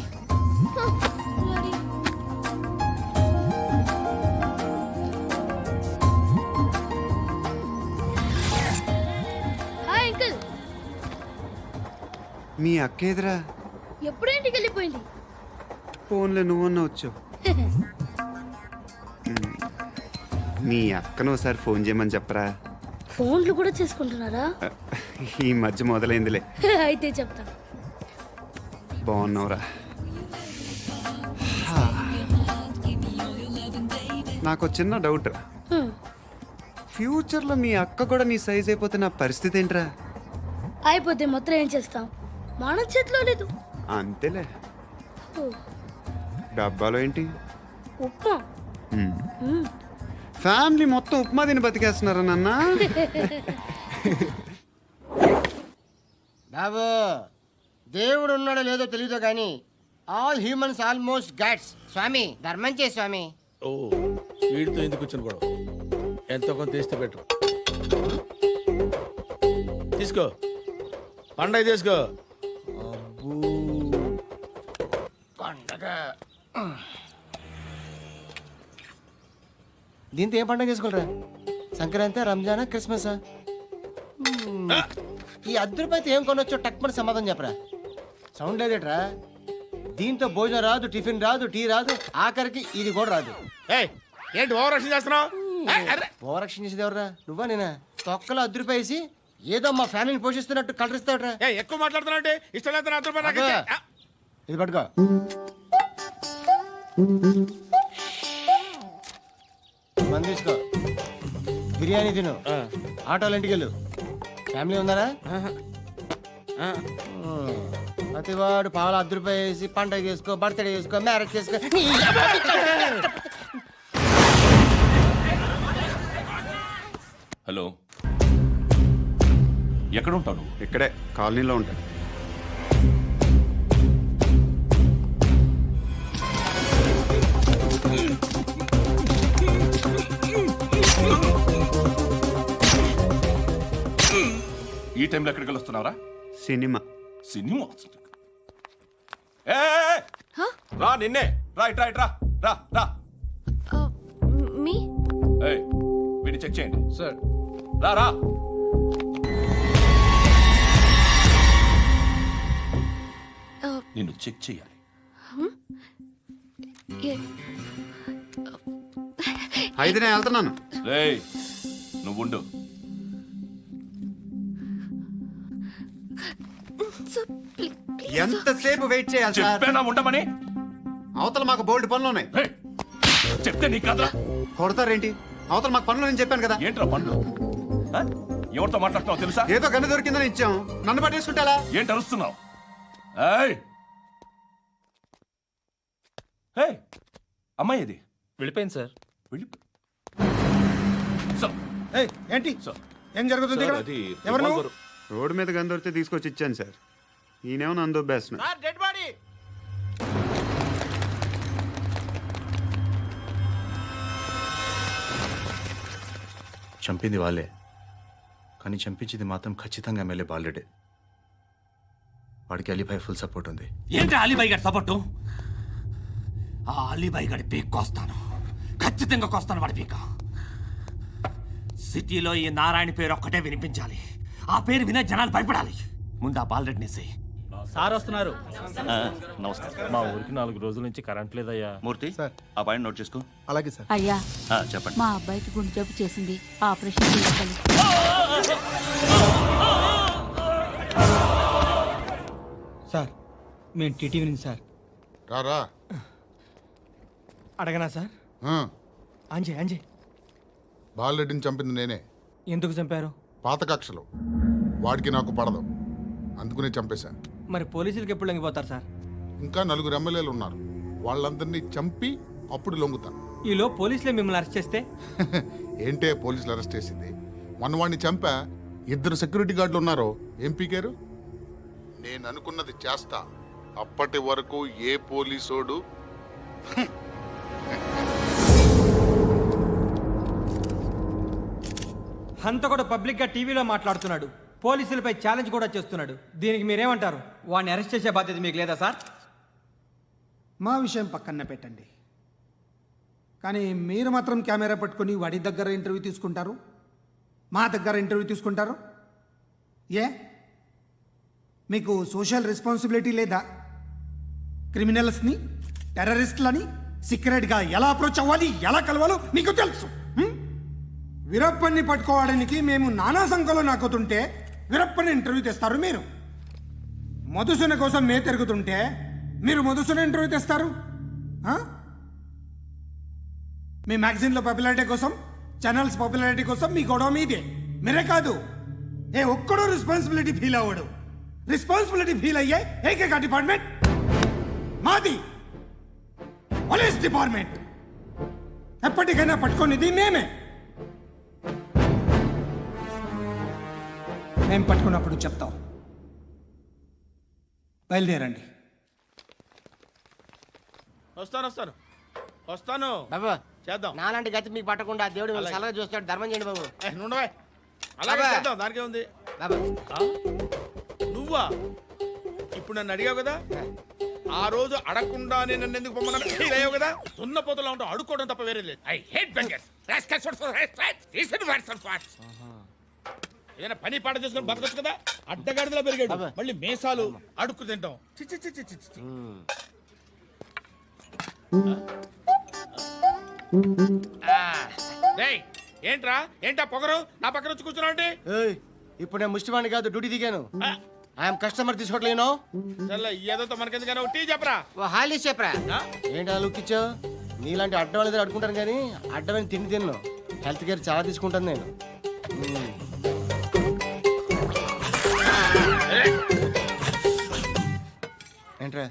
[SPEAKER 15] Hi uncle.
[SPEAKER 5] మీ అక్క ఎదురా?
[SPEAKER 15] ఎప్పుడు ఇంటికి వెళ్ళిపోయింది?
[SPEAKER 5] ఫోన్లో నువ్వన్నా వచ్చావు. మీ అక్కను ఒకసారి ఫోన్ చేయమని చెప్పరా.
[SPEAKER 15] ఫోన్లు కూడా చేసుకుంటున్నారా?
[SPEAKER 5] ఈ మధ్య మొదలైందిలే.
[SPEAKER 15] అయితే చెప్తా.
[SPEAKER 5] బాగున్నావురా. నాకు చిన్న డౌట్ రా. ఫ్యూచర్లో మీ అక్క కూడా నీ సైజ్ అయిపోతే నా పరిస్థితి ఏంట్రా?
[SPEAKER 15] అయిపోతే మొత్తం ఏం చేస్తాం? మన చేతిలో లేదు.
[SPEAKER 5] అంతేలే. డబ్బాలో ఏంటి?
[SPEAKER 15] ఉప్మా.
[SPEAKER 5] ఫ్యామిలీ మొత్తం ఉప్మా తిని బతికేస్తున్నారా నాన్న?
[SPEAKER 7] బాబు, దేవుడు ఉన్నాడో లేదో తెలియదు కానీ ఆల్ హ్యూమన్స్ ఆల్మోస్ట్ గాడ్స్. స్వామి ధర్మం చే స్వామి.
[SPEAKER 4] ఓ వీడితో ఎందుకు వచ్చిన గొడవ? ఎంతో కొంత తీస్తే పెట్టు. తీసుకో, పండగ తీసుకో.
[SPEAKER 7] పండగ దీంతో ఏం పండగ చేసుకోలేరా? సంక్రాంతి, రంజానా, క్రిస్మసా? ఈ అద్దరిపైతే ఏం కొనొచ్చో టక్మని సమాధానం చెప్పరా. సౌండ్ లేదేట్రా? దీంతో భోజనం రాదు, టిఫిన్ రాదు, టీ రాదు, ఆఖరికి ఇది కూడా రాదు.
[SPEAKER 4] ఏంటి ఓవర్ రక్షణ చేస్తున్నావు?
[SPEAKER 7] ఓవర్ రక్షణ చేసేది ఎవరా? నువ్వా నేనా? తొక్కలో అద్దరిపేసి ఏదో మా ఫ్యామిలీని పోషిస్తున్నట్టు కలరిస్తావుట్రా.
[SPEAKER 4] ఎక్కువ మాట్లాడుతున్నావు. ఇష్టం లేదు.
[SPEAKER 7] ఇది పట్టుకో. మంది తీసుకో, బిర్యానీ తిను, ఆటోలు ఇంటికి వెళ్ళు. ఫ్యామిలీ ఉన్నారా? ప్రతివాడు పావులు ₹10 వేసి పండగ చేసుకో, బర్త్డే చేసుకో, మ్యారేజ్ చేసుకో.
[SPEAKER 8] హలో, ఎక్కడ ఉంటావు?
[SPEAKER 5] ఇక్కడే కాలనీలో ఉంటాడు.
[SPEAKER 8] ఈ టైంలో ఎక్కడికి వస్తున్నారా?
[SPEAKER 5] సినిమా.
[SPEAKER 8] సినిమా? రా, నిన్నే. రైట్ రైట్, రా రా రా.
[SPEAKER 15] మీ
[SPEAKER 8] వీడిని చెక్ చేయండి సార్. రా రా. నిన్ను చెక్ చేయాలి.
[SPEAKER 5] అయితే నేను వెళ్తున్నాను.
[SPEAKER 8] నువ్వు ఉండు.
[SPEAKER 5] ఎంతసేపు వెయిట్ చేయాలి?
[SPEAKER 8] చెప్పేనా ఉండమని?
[SPEAKER 5] అవతల మాకు బోల్డ్ పనులు ఉన్నాయి.
[SPEAKER 8] చెప్తే నీకు కదా
[SPEAKER 5] కొడతారేంటి? అవతల మాకు పనులు నేను చెప్పాను కదా.
[SPEAKER 8] ఏంట్రా పనులు? ఎవరితో మాట్లాడుతున్నావు తెలుసా?
[SPEAKER 5] ఏదో గన్ను దొరికిందని ఇచ్చాం, నన్ను పట్టేసుకుంటా.
[SPEAKER 8] ఏంటి అరుస్తున్నావు? అమ్మాయి ఇది
[SPEAKER 11] వెళ్ళిపోయింది సార్.
[SPEAKER 7] ఏంటి ఏం జరుగుతుంది? ఎవరు నువ్వు?
[SPEAKER 5] రోడ్డు మీద గన్ను దొరికితే తీసుకొచ్చి ఇచ్చాను సార్. ఈయనేమో నన్ను దొబ్బేస్తున్నా.
[SPEAKER 13] చంపింది వాళ్ళే, కానీ చంపించింది మాత్రం ఖచ్చితంగా ఎమ్మెల్యే బాలుడే.
[SPEAKER 11] వాడికి అలీభాయ్ ఫుల్ సపోర్ట్ ఉంది.
[SPEAKER 12] ఏంటి అలీబాయి గారి సపోర్టు? ఆ అలీబాయి గారి పీక్ కోస్తాను, ఖచ్చితంగా కోస్తాను వాడి పీక. సిటీలో ఈ నారాయణ పేరు ఒక్కటే వినిపించాలి. ఆ పేరు వినే జనాలు భయపడాలి. ముందు ఆ బాలరెడ్డినేసి.
[SPEAKER 14] సార్ వస్తున్నారు.
[SPEAKER 13] నమస్కారం.
[SPEAKER 14] మా ఊరికి 4 రోజుల నుంచి కరెంట్ లేదయ్యా.
[SPEAKER 13] మూర్తి ఆ పాయింట్ నోట్ చేసుకో.
[SPEAKER 7] అలాగే సార్.
[SPEAKER 3] అయ్యా,
[SPEAKER 13] చెప్పండి.
[SPEAKER 3] మా అబ్బాయికి గుండె జబ్బు చేసింది, ఆపరేషన్ చేయాలి.
[SPEAKER 7] సార్ మేము టీటీవీ నుంచి సార్.
[SPEAKER 10] రారా.
[SPEAKER 7] అడగనా సార్? అంజే అంజే
[SPEAKER 10] బాలరెడ్డిని చంపింది నేనే.
[SPEAKER 7] ఎందుకు చంపారు?
[SPEAKER 10] పాత కక్షలు. వాడికి నాకు పడదు, అందుకునే చంపేశా.
[SPEAKER 7] మరి పోలీసులకి ఎప్పుడు లొంగిపోతారు సార్?
[SPEAKER 10] ఇంకా 4 ఎమ్మెల్యేలు ఉన్నారు, వాళ్ళందరినీ చంపి అప్పుడు లొంగుతా.
[SPEAKER 7] ఈలో పోలీసులే మిమ్మల్ని అరెస్ట్ చేస్తే?
[SPEAKER 10] ఏంటే పోలీసులు అరెస్ట్ చేసింది? మొన్న వాడిని చంపా, 2 సెక్యూరిటీ గార్డులు ఉన్నారు, ఏం పీకారు? నేను అనుకున్నది చేస్తా. అప్పటి వరకు ఏ పోలీసోడు
[SPEAKER 7] హంతకుడు పబ్లిక్గా టీవీలో మాట్లాడుతున్నాడు, పోలీసులపై ఛాలెంజ్ కూడా చేస్తున్నాడు. దీనికి మీరేమంటారు? వాడిని అరెస్ట్ చేసే బాధ్యత మీకు లేదా సార్?
[SPEAKER 17] మా విషయం పక్కన పెట్టండి, కానీ మీరు మాత్రం కెమెరా పట్టుకొని వాడి దగ్గర ఇంటర్వ్యూ తీసుకుంటారు, మా దగ్గర ఇంటర్వ్యూ తీసుకుంటారు. ఏ మీకు సోషల్ రెస్పాన్సిబిలిటీ లేదా? క్రిమినల్స్ని, టెర్రరిస్టులని సీక్రెట్గా ఎలా అప్రోచ్ అవ్వాలి, ఎలా కలవాలో మీకు తెలుసు. వీరప్పన్ని పట్టుకోవడానికి మేము నానా సంఖ్యలో నాకుతుంటే వీరప్పని ఇంటర్వ్యూ తెస్తారు మీరు. మధుసూన కోసం మే తిరుగుతుంటే మీరు మధుసూన ఇంటర్వ్యూ తెస్తారు. మీ మ్యాగజైన్లో పాపులారిటీ కోసం, ఛానల్స్ పాపులారిటీ కోసం మీ గొడవ మీదే. మీరే కాదు, ఏ ఒక్కడో రెస్పాన్సిబిలిటీ ఫీల్ అవ్వడు. రెస్పాన్సిబిలిటీ ఫీల్ అయ్యే ఏకైక డిపార్ట్మెంట్ మాది, పోలీస్ డిపార్ట్మెంట్. ఎప్పటికైనా పట్టుకునేది మేమే. మేము పట్టుకున్నప్పుడు చెప్తాం. బయలుదేరండి.
[SPEAKER 4] వస్తాను
[SPEAKER 7] బాబా
[SPEAKER 4] చేద్దాం.
[SPEAKER 7] నాలాంటి గతి మీకు పట్టకుండా దేవుడు మిమ్మల్ని సలహా చూస్తాడు. ధర్మం చేయండి బాబు.
[SPEAKER 4] నుండవే, అలాగే
[SPEAKER 7] బాబా.
[SPEAKER 4] చేద్దాం, దానికే ఉంది.
[SPEAKER 7] బాబా
[SPEAKER 4] నువ్వా ఇప్పుడు నన్ను అడిగావు కదా, ఆ రోజు అడగకుండా నేను నన్ను ఎందుకు పొమ్మన్నా ఫీల్ అయ్యావు కదా. దున్న పోతలో ఉంటావు, అడుక్కోవడం తప్ప వేరే లేదు. I hate bangers. ఏదైనా పని పాట చేసుకుని బతకొచ్చు కదా. అడ్డగాడిదలా పెరిగాడు, మళ్ళీ మేసాలు అడుక్కు తింటాం. చి చి చి చి చి చి. డేయ్, ఏంట్రా ఏంటా పొగరు నా పక్కన వచ్చి కూర్చున్నావు అంటే?
[SPEAKER 7] ఇప్పుడు నేను ముష్టివాణి కాదు, డ్యూటీ దిగాను. ఐఎమ్ కస్టమర్ తీసుకోవట్లేను.
[SPEAKER 4] ఏదో మనకెందుకైనా టీ చెప్పరా,
[SPEAKER 7] హాలీస్ చెప్పరా. ఏంటి అలా లుక్ ఇచ్చావు? నీలాంటి అడ్డం వాళ్ళ దగ్గర అడుకుంటాను కానీ అడ్డమైన తిండి తిన్ను. హెల్త్ కేర్ చాలా తీసుకుంటాను నేను. ఏంట్రా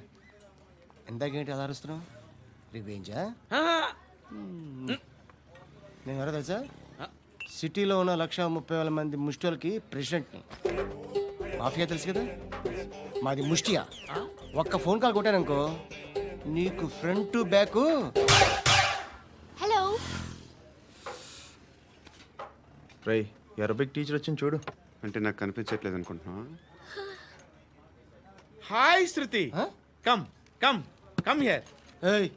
[SPEAKER 7] ఇందాకేంటి అలా అరుస్తున్నావు? రివేంజా? నేను ఎవరో తెలుసా? సిటీలో ఉన్న 130,000 మంది ముష్టిలకి ప్రెసిడెంట్ని. మాఫియా తెలుసు కదా, మాది ముష్టియా. ఒక్క ఫోన్ కాల్ కొట్టాననుకో నీకు ఫ్రంట్ టు బ్యాక్.
[SPEAKER 15] హలో
[SPEAKER 11] రై అరబిక్ టీచర్ వచ్చింది చూడు.
[SPEAKER 5] అంటే నాకు కనిపించట్లేదు అనుకుంటున్నా.
[SPEAKER 4] Hi Shruti, come come come here.
[SPEAKER 7] ఏయ్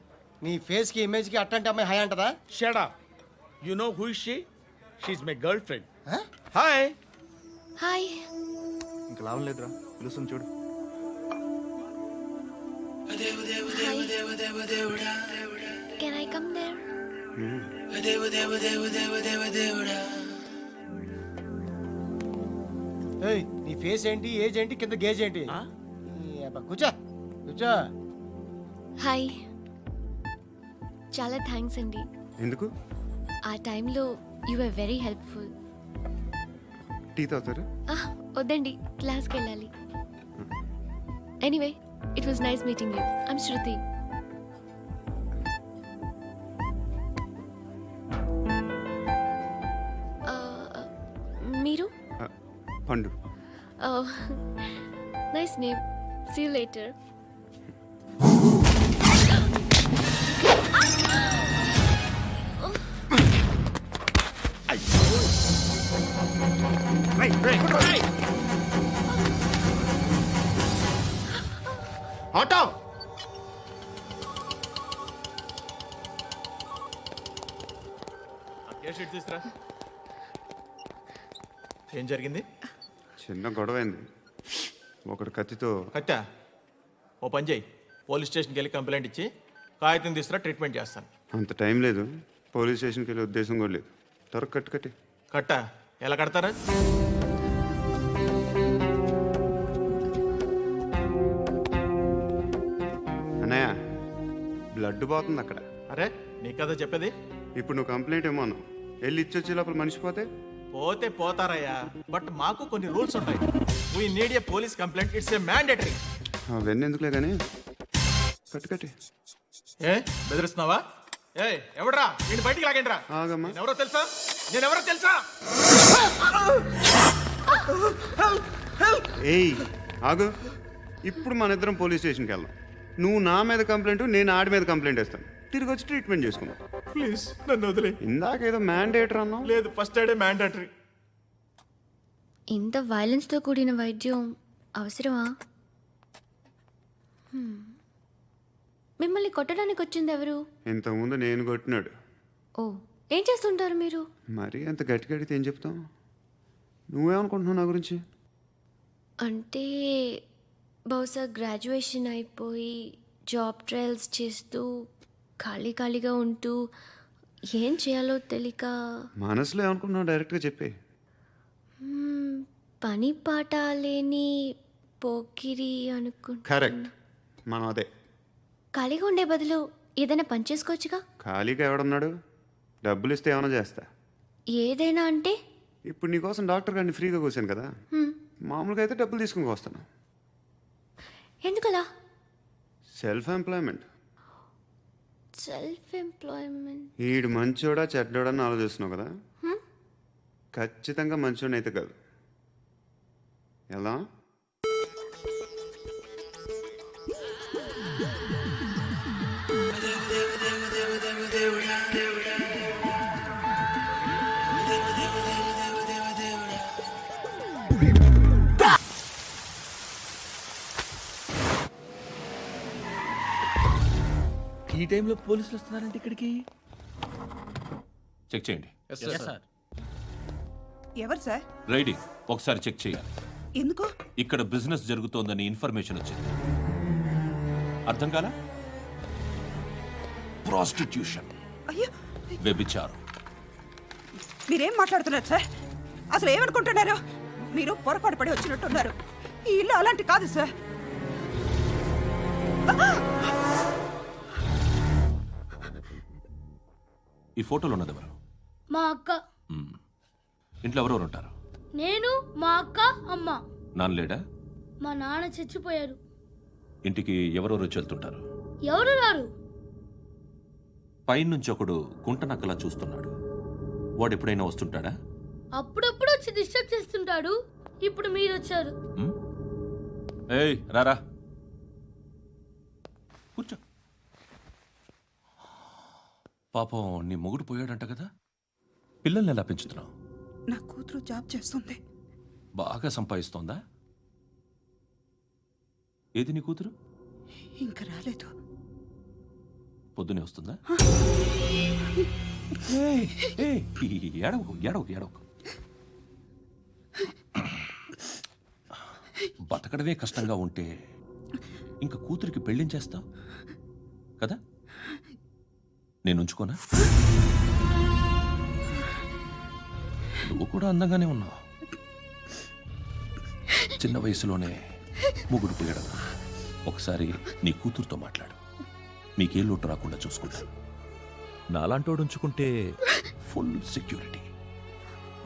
[SPEAKER 7] నీ ఫేస్ కి ఇమేజ్ కి అట్టంటే అమ్మాయి హాయ్ అంటదా?
[SPEAKER 4] Shut up. You know who is she? She is my girlfriend. Hi.
[SPEAKER 15] Hi.
[SPEAKER 11] ఇంకా లాభం లేదురా, పిలుస్తుంది చూడు.
[SPEAKER 15] Can I come there?
[SPEAKER 7] ఏయ్ నీ ఫేస్ ఏంటి, ఏజ్ ఏంటి, కింద గేజ్ ఏంటి? కూర్చో కూర్చో.
[SPEAKER 15] హాయ్. చాలా థ్యాంక్స్ అండి.
[SPEAKER 5] ఎందుకు?
[SPEAKER 15] ఆ టైంలో you are very helpful.
[SPEAKER 5] Tea తాగుతారా?
[SPEAKER 15] వద్దండి, క్లాస్కి వెళ్ళాలి. Anyway it was nice meeting you. I'm Shruti. మీరు?
[SPEAKER 5] Pandu.
[SPEAKER 15] Nice name. See you later.
[SPEAKER 14] ఏ షీట్ తీసురా. ఏం జరిగింది?
[SPEAKER 5] చిన్న గొడవ అయింది. ఒకడు కత్తితో.
[SPEAKER 14] కట్టా ఓ పని చేయి, పోలీస్ స్టేషన్కి వెళ్ళి కంప్లైంట్ ఇచ్చి కాగితం తీసుకురా, ట్రీట్మెంట్ చేస్తాను.
[SPEAKER 5] అంత టైం లేదు, పోలీస్ స్టేషన్కి వెళ్ళే ఉద్దేశం కూడా లేదు. త్వరగా కట్టి
[SPEAKER 14] కట్టా ఎలా కడతారా?
[SPEAKER 5] అన్నయ్య బ్లడ్ పోతుంది అక్కడ.
[SPEAKER 14] అరే నీ కదా చెప్పేది.
[SPEAKER 5] ఇప్పుడు నువ్వు కంప్లైంట్ ఏమో అన్నావు, వెళ్ళి ఇచ్చొచ్చే లోపల మనిషి పోతే
[SPEAKER 14] పోతే పోతారయ్యా, బట్ మాకు కొన్ని రూల్స్ ఉంటాయి. We need a police complaint, it's a mandatory.
[SPEAKER 5] అవన్నీ ఎందుకులే కానీ కట్టి
[SPEAKER 14] ఏ బెదిరిస్తున్నావా? ఏ ఎవడ్రా నేను బయటికి లాగండిరా.
[SPEAKER 5] ఆగమ్మా.
[SPEAKER 14] ఎవరో తెలుసా? నేనెవరో తెలుసా?
[SPEAKER 5] ఏయ్ ఆగు, ఇప్పుడు మన ఇద్దరం పోలీస్ స్టేషన్కి వెళ్దాం. నువ్వు నా మీద కంప్లైంట్, నేను ఆడి మీద కంప్లైంట్ వేస్తాను. తిరిగి వచ్చి ట్రీట్మెంట్ చేసుకుందాం.
[SPEAKER 14] ప్లీజ్ నన్ను వదిలే.
[SPEAKER 5] ఇందాక ఏదో మ్యాండేటర్ అన్నావు.
[SPEAKER 14] లేదు, ఫస్ట్ ఎయిడే మ్యాండేటరీ.
[SPEAKER 15] ఇంత వైలెన్స్తో కూడిన వైద్యం అవసరమా? మిమ్మల్ని కొట్టడానికి వచ్చింది ఎవరు?
[SPEAKER 5] ఇంతకుముందు నేను కొట్టినాడు.
[SPEAKER 15] ఓ, ఏం చేస్తుంటారు మీరు?
[SPEAKER 5] మరి అంత గట్టి గడితే ఏం చెప్తావు? నువ్వేమనుకుంటున్నావు నా గురించి?
[SPEAKER 15] అంటే బహుశా గ్రాడ్యుయేషన్ అయిపోయి జాబ్ ట్రయల్స్ చేస్తూ ఖాళీగా ఉంటూ ఏం చేయాలో తెలియక.
[SPEAKER 5] మనసులో ఏమనుకుంటున్నావు డైరెక్ట్గా చెప్పే.
[SPEAKER 15] పని పాట లేని పోకిరి అనుకుంటా.
[SPEAKER 5] కరెక్ట్, మనం అదే.
[SPEAKER 15] ఖాళీగా ఉండే బదులు ఏదైనా పని చేసుకోవచ్చుగా.
[SPEAKER 5] ఖాళీగా ఎవడున్నాడు? డబ్బులు ఇస్తే ఏమైనా చేస్తా.
[SPEAKER 15] ఏదైనా అంటే?
[SPEAKER 5] ఇప్పుడు నీకోసం డాక్టర్ గారిని ఫ్రీగా కూర్చాను కదా, మామూలుగా అయితే డబ్బులు తీసుకుని వస్తాను.
[SPEAKER 15] ఎందుకలా?
[SPEAKER 5] Self employment.
[SPEAKER 15] Self employment.
[SPEAKER 5] ఈడు మంచోడా చెడ్డోడా అని ఆలోచిస్తున్నావు కదా, ఖచ్చితంగా మంచోడని అయితే కాదు. ఎలా?
[SPEAKER 8] ఈ టైంలో పోలీసులు వస్తున్నారంటే ఇక్కడికి. చెక్ చేయండి.
[SPEAKER 3] ఎవరు సార్?
[SPEAKER 8] రైడింగ్ ఒకసారి చెక్ చేయాలి.
[SPEAKER 3] ఎందుకు?
[SPEAKER 8] ఇక్కడ బిజినెస్ జరుగుతోందని ఇన్ఫర్మేషన్ వచ్చింది. అర్థం కాలా? ప్రాస్టిట్యూషన్,
[SPEAKER 3] అయ్యో
[SPEAKER 8] వ్యభిచారం.
[SPEAKER 3] మీరేం మాట్లాడుతున్నారు సార్? అసలు ఏమనుకుంటున్నారు? మీరు పొరపాటు పడి వచ్చినట్టున్నారు. ఈ ఇల్లు అలాంటి కాదు సార్.
[SPEAKER 8] ఈ ఫోటోలో ఉన్నది ఎవరు?
[SPEAKER 15] మా అక్క.
[SPEAKER 8] ఇంట్లో ఎవరెవరు ఉంటారు?
[SPEAKER 15] నేను, మా అక్క, అమ్మ.
[SPEAKER 8] నాన్న లేడా?
[SPEAKER 15] మా నాన్న చచ్చిపోయారు.
[SPEAKER 8] ఇంటికి ఎవరెవరు వచ్చి వెళ్తుంటారు?
[SPEAKER 15] ఎవరు రారు.
[SPEAKER 8] పైనుంచి ఒకడు గుంటనక్కలా చూస్తున్నాడు. వాడు ఎప్పుడైనా వస్తుంటాడా?
[SPEAKER 15] అప్పుడప్పుడు వచ్చి డిస్టర్బ్ చేస్తుంటాడు. ఇప్పుడు మీరు వచ్చారు.
[SPEAKER 8] ఏయ్ రారా, కూర్చో. పాపం నీ మొగుడు పోయాడంట కదా, పిల్లల్ని ఎలా పెంచుతున్నావు?
[SPEAKER 3] నా కూతురు జాబ్ చేస్తుంది.
[SPEAKER 8] బాగా సంపాదిస్తోందా? ఏది నీ కూతురు?
[SPEAKER 3] ఇంకా రాలేదు.
[SPEAKER 8] పొద్దునే వస్తుందా? ఏడవకు ఏడవకు ఏడవకు. బతకడమే కష్టంగా ఉంటే ఇంకా కూతురికి పెళ్ళించేస్తావు కదా? నేను ఉంచుకోనా? నువ్వు కూడా అందంగానే ఉన్నావు. చిన్న వయసులోనే ముగ్గురు పోయడం. ఒకసారి నీ కూతురుతో మాట్లాడు, మీకే లోటు రాకుండా చూసుకుంటాను. నాలాంటోడు ఉంచుకుంటే ఫుల్ సెక్యూరిటీ.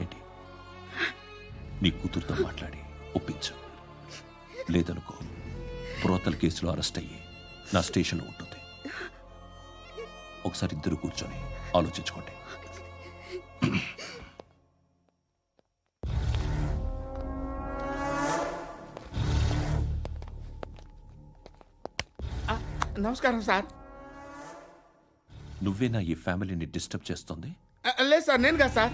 [SPEAKER 8] ఏంటి? నీ కూతురుతో మాట్లాడి ఒప్పించు. లేదనుకో ప్రోతల కేసులో అరెస్ట్ అయ్యి నా స్టేషన్లో ఉంటుంది. ఒకసారి ఇద్దరు కూర్చొని ఆలోచించుకోండి.
[SPEAKER 4] నమస్కారం సార్.
[SPEAKER 8] నువ్వేనా ఈ ఫ్యామిలీని డిస్టర్బ్ చేస్తుంది?
[SPEAKER 4] లేదు సార్, నేను కాదు సార్.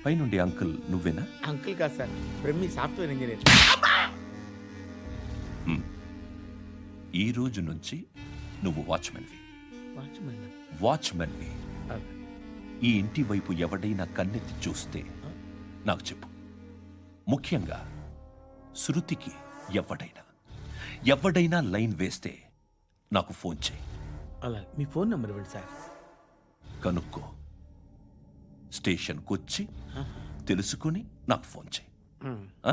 [SPEAKER 8] పైనుండి అంకుల్ నువ్వేనా?
[SPEAKER 4] అంకుల్ కాదు సార్, బ్రహ్మి సాఫ్ట్వేర్ ఇంజనీర్.
[SPEAKER 8] ఈ రోజు నుంచి నువ్వు వాచ్మెన్వి. వాచ్మెన్వి. ఈ ఇంటి వైపు ఎవడైనా కన్నెత్తి చూస్తే నాకు చెప్పు. ముఖ్యంగా శృతికి ఎవడైనా లైన్ వేస్తే నాకు ఫోన్ చేయి.
[SPEAKER 14] అలా మీ ఫోన్ నెంబర్ ఇవ్వండి సార్.
[SPEAKER 8] కనుక్కో, స్టేషన్కి వచ్చి తెలుసుకుని నాకు ఫోన్ చేయి. ఆ?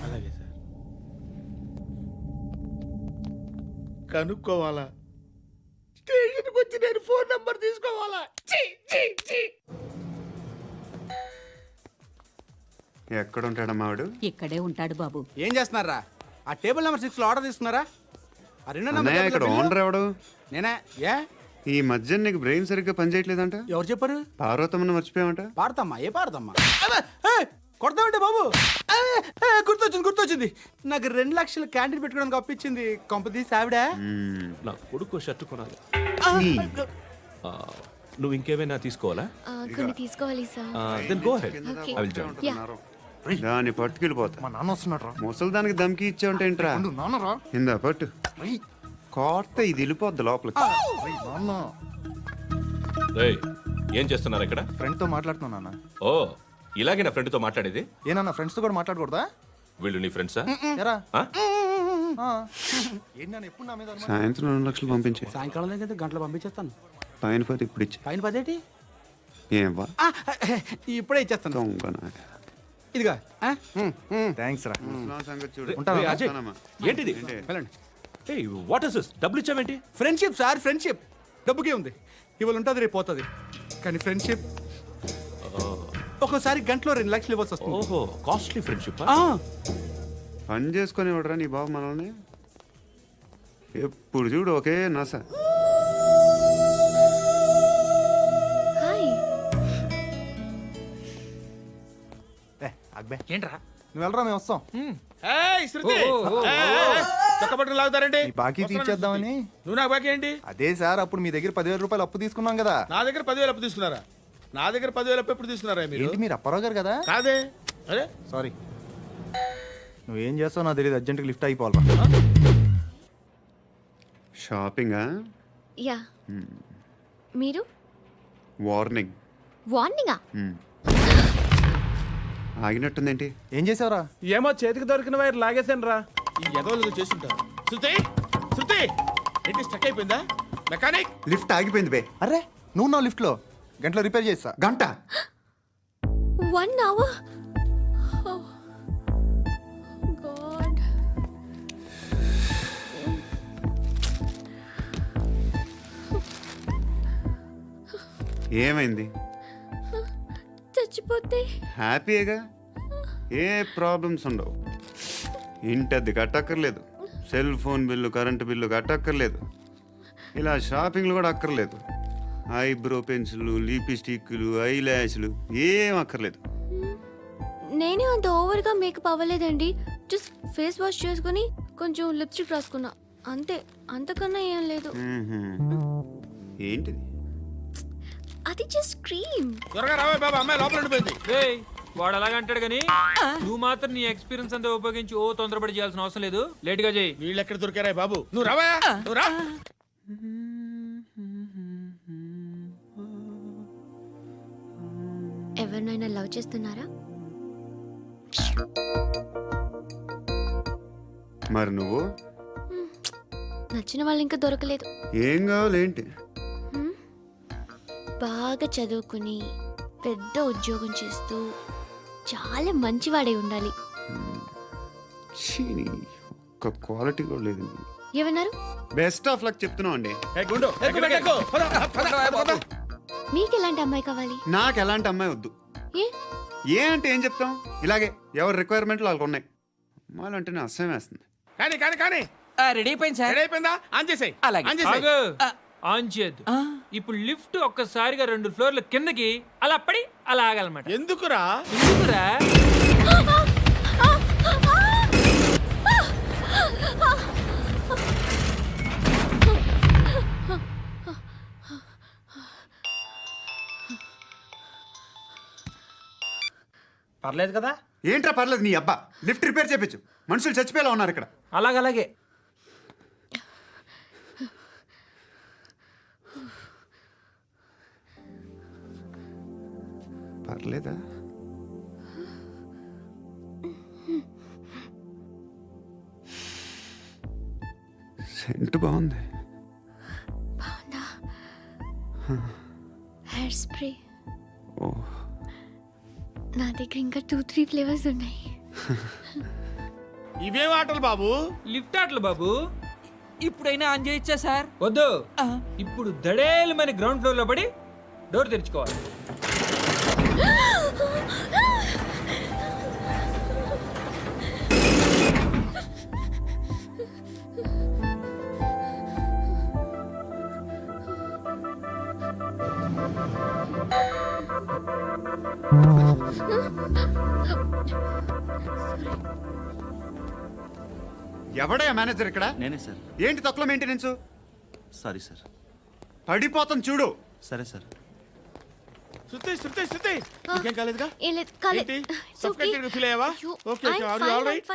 [SPEAKER 14] అలాగే సార్.
[SPEAKER 4] కనుక్కోవాలా? స్టేషన్కి వచ్చి నేను ఫోన్ నంబర్ తీసుకోవాలా?
[SPEAKER 5] ఎక్కడ ఉంటాడమ్మా వాడు?
[SPEAKER 3] ఇక్కడే ఉంటాడు బాబు.
[SPEAKER 7] ఏం చేస్తున్నారా? ఆ టేబుల్ నెంబర్ 6 లో ఆర్డర్ తీసుకున్నారా? ఆ రెండో నెంబర్
[SPEAKER 5] అన్నయ్య, ఇక్కడ ఓనర్ ఎవడు?
[SPEAKER 7] నేనే. ఏ
[SPEAKER 5] ఈ మధ్య నీకు బ్రెయిన్ సరిగ్గా పనిచేయట్లేదంట.
[SPEAKER 7] ఎవరు చెప్పారు?
[SPEAKER 5] పార్వతమ్మను మర్చిపోయామంట.
[SPEAKER 7] పాడతామ్మా? ఏ పాడతామ్మా? కొడతామంటే బాబు. గుర్తొచ్చింది. నాకు 2 లక్షలు క్యాంటీన్ పెట్టుకోవడానికి అప్పించింది కొంపదీసి ఆవిడ.
[SPEAKER 2] నా కొడుకు షర్ట్ కొనాలి. నువ్వు ఇంకేమైనా తీసుకోవాలా?
[SPEAKER 15] కొన్ని తీసుకోవాలి sir.
[SPEAKER 2] Then go ahead.
[SPEAKER 15] Okay.
[SPEAKER 2] I will join.
[SPEAKER 5] దాన్ని పట్టుకెళ్ళిపోతా.
[SPEAKER 11] మా నాన్న వస్తున్నాడు రా.
[SPEAKER 5] ముసలి దానికి దమ్కి ఇచ్చావంటే ఏంట్రా?
[SPEAKER 11] నాన్నరా.
[SPEAKER 5] ఇందా పట్టు. కోర్త ఇది వెళ్ళిపోద్ది లోపలికి.
[SPEAKER 11] నాన్న
[SPEAKER 2] రేయ్, ఏం చేస్తున్నారు ఇక్కడ?
[SPEAKER 11] ఫ్రెండ్ తో మాట్లాడుతున్నా నాన్న.
[SPEAKER 2] ఓ, ఇలాగే నా ఫ్రెండ్తో మాట్లాడేది?
[SPEAKER 11] ఏనా ఫ్రెండ్స్ తో కూడా మాట్లాడకూడదా?
[SPEAKER 2] వీళ్ళు నీ ఫ్రెండ్సా?
[SPEAKER 11] ఎరా
[SPEAKER 2] ఆ?
[SPEAKER 11] ఏంటి నాన్న ఎప్పుడు నా మీద అనుమానం?
[SPEAKER 5] సాయంత్రం 2 లక్షలు పంపించే.
[SPEAKER 7] సాయంకాలం దగ్గర గంటలు పంపించేస్తాను.
[SPEAKER 5] పైన పోతే ఇప్పుడు ఇచ్చే.
[SPEAKER 7] పైన 10 ఏంటి?
[SPEAKER 5] ఏం వా
[SPEAKER 7] ఇప్పుడే ఇచ్చేస్తాను.
[SPEAKER 5] దొంగనా.
[SPEAKER 7] ఇదిగా
[SPEAKER 11] థ్యాంక్స్ రా.
[SPEAKER 5] ముసలాం సంగతి చూడు.
[SPEAKER 11] ఉంటాను.
[SPEAKER 2] రేయ్, అజయ్,
[SPEAKER 5] ఉంటానమ్మా.
[SPEAKER 2] ఏంటిది?
[SPEAKER 7] వెళ్ళండి.
[SPEAKER 2] ఏయ్, వాట్ ఇస్ దిస్? డబ్బులు ఇచ్చావేంటి?
[SPEAKER 7] Friendship sir, friendship. డబ్బుకే ఉంది. ఇవాళ ఉంటుంది, రేపు పోతుంది. కానీ ఫ్రెండ్షిప్ ఒక్కోసారి గంటలో 2 లక్షలు ఇవ్వాల్సి వస్తుంది.
[SPEAKER 2] ఓహో, కాస్ట్లీ ఫ్రెండ్షిప్.
[SPEAKER 5] పని చేసుకొని ఇవ్వడరా నీ బాబు మనల్ని? ఎప్పుడు చూడు ఒకే నస.
[SPEAKER 15] హాయ్.
[SPEAKER 11] అక్బే
[SPEAKER 14] ఏంట్రా?
[SPEAKER 11] నువ్వు వెళ్ళరా, మేము వస్తాం.
[SPEAKER 4] ఏయ్ శృతి, చొక్క పట్టుకుని లాగుతారండి?
[SPEAKER 11] ఈ బాకీ తీర్చేద్దామని.
[SPEAKER 4] నువ్వు నాకు బాకీ ఏంటి?
[SPEAKER 11] అదే సార్, అప్పుడు మీ దగ్గర 10,000 రూపాయలు అప్పు తీసుకున్నాం కదా.
[SPEAKER 4] నా దగ్గర 10,000 అప్పు తీసుకున్నారా? నా దగ్గర 10,000 అప్పు ఎప్పుడు తీసుకున్నారా మీరు?
[SPEAKER 11] ఏంటి మీరు అప్పారావు గారు కదా?
[SPEAKER 4] కాదే. అరే
[SPEAKER 11] సారీ. నువ్వేం చేస్తావు నాకు తెలియదు, అర్జెంట్గా లిఫ్ట్ అయిపోవాలి.
[SPEAKER 5] షాపింగా?
[SPEAKER 15] యా. మీరు?
[SPEAKER 5] వార్నింగ్.
[SPEAKER 15] వార్నింగా?
[SPEAKER 5] ఆగినట్టుందేంటి?
[SPEAKER 11] ఏం చేసావురా?
[SPEAKER 14] ఏమో చేతికి దొరికిన వైర్ లాగేసాను రా.
[SPEAKER 4] ఈ ఎదవలు చేస్తుంటారు. శృతి ఏంటి స్టక్ అయిపోయిందా? మెకానిక్.
[SPEAKER 5] లిఫ్ట్ ఆగిపోయింది బే.
[SPEAKER 11] అరే నువ్వు నా లిఫ్ట్ లో గంటలో రిపేర్ చేస్తా.
[SPEAKER 5] గంట?
[SPEAKER 15] 1 hour? Oh, God.
[SPEAKER 5] ఏమైంది?
[SPEAKER 15] చచ్చిపోతే?
[SPEAKER 5] హ్యాపీగా, ఏ ప్రాబ్లమ్స్ ఉండవు. ఇంటి అద్దె కట్టక్కర్లేదు, cell phone bill, current bill కట్టక్కర్లేదు, ఇలా షాపింగ్లు కూడా అక్కర్లేదు. ఐబ్రో పెన్సిల్లు, లిప్స్టిక్లు, ఐ ల్యాష్లు ఏం అక్కర్లేదు.
[SPEAKER 15] నేనే అంత ఓవర్గా మేకప్ అవ్వలేదండి. జస్ట్ ఫేస్ వాష్ చేసుకుని కొంచెం లిప్స్టిక్ రాసుకున్నా అంతే. అంతకన్నా ఏం లేదు.
[SPEAKER 5] ఏంటిది?
[SPEAKER 15] అది జస్ట్ క్రీమ్.
[SPEAKER 4] త్వరగా రావే బాబా, అమ్మాయి లోపల ఉండిపోయింది.
[SPEAKER 14] వాడు అలాగంటాడు కానీ నువ్వు మాత్రం నీ ఎక్స్పీరియన్స్ అంతా ఉపయోగించి తొందరపడి చేయాల్సిన అవసరం లేదు. లేట్ గా చేయి.
[SPEAKER 4] వీళ్ళు ఎక్కడ దొరికారా బాబు? నువ్వు రావా, నువ్వు రా.
[SPEAKER 15] ఎవరినైనా లవ్ చేస్తున్నారా?
[SPEAKER 5] మరి నువ్వు?
[SPEAKER 15] నచ్చిన వాళ్ళు ఇంకా దొరకలేదు.
[SPEAKER 5] ఏం కావాలి ఏంటి?
[SPEAKER 15] బాగా చదువుకుని పెద్ద ఉద్యోగం చేస్తూ చాలా మంచివాడే ఉండాలి.
[SPEAKER 5] ఒక్క క్వాలిటీ కూడా లేదు.
[SPEAKER 15] ఏమన్నారు?
[SPEAKER 5] బెస్ట్ ఆఫ్ లక్ చెప్తున్నావు అండి.
[SPEAKER 15] మీకు ఎలాంటి అమ్మాయి కావాలి?
[SPEAKER 5] నాకు ఎలాంటి అమ్మాయి వద్దు. ఏ అంటే ఏం చెప్తాం? ఇలాగే ఎవరి రిక్వైర్మెంట్లు వాళ్ళకు ఉన్నాయి. అమ్మాయిలు అంటేనే అసహ్యం వేస్తుంది.
[SPEAKER 4] కానీ
[SPEAKER 14] రెడీ అయిపోయింది సార్.
[SPEAKER 4] రెడీ అయిపోయిందా? ఆన్ చేసేయ్.
[SPEAKER 14] ఆన్ చేయద్దు. ఇప్పుడు లిఫ్ట్ ఒక్కసారిగా 2 ఫ్లోర్ల కిందకి అలా పడి అలా ఆగాలన్నమాట.
[SPEAKER 4] ఎందుకురా?
[SPEAKER 14] పర్లేదు కదా?
[SPEAKER 5] ఏంట్రా పర్లేదు? నీ అబ్బా లిఫ్ట్ రిపేర్ చేయించు. మనుషులు చచ్చిపోయేలా ఉన్నారు ఇక్కడ.
[SPEAKER 14] అలాగే.
[SPEAKER 5] పర్లేదా? సెంట్ బాగుంది.
[SPEAKER 15] బాగుందా? హెయిర్ స్ప్రే
[SPEAKER 5] ఓ,
[SPEAKER 15] నా దగ్గర ఇంకా 2-3 ఫ్లేవర్స్ ఉన్నాయి.
[SPEAKER 4] ఇవేం ఆటలు బాబు?
[SPEAKER 14] లిఫ్ట్ ఆటలు బాబు. ఇప్పుడైనా ఆన్ చేయొచ్చా సార్? వద్దు. ఇప్పుడు దడేలు మన గ్రౌండ్ ఫ్లోర్ లో పడి డోర్ తెరుచుకోవాలి.
[SPEAKER 5] ఎవడయ్యా మేనేజర్ ఇక్కడ?
[SPEAKER 13] నేనే సార్.
[SPEAKER 5] ఏంటి తక్కువ మెయింటెనెన్స్?
[SPEAKER 13] Sorry sir.
[SPEAKER 5] పడిపోతాం చూడు.
[SPEAKER 13] సరే సార్.
[SPEAKER 4] శృతి ఇంకేం కాలేదుగా?
[SPEAKER 15] ఏం లేదు, కాలేదు.
[SPEAKER 4] ఏంటి? Suffocated గా feel అయ్యావా? Okay, are you all right?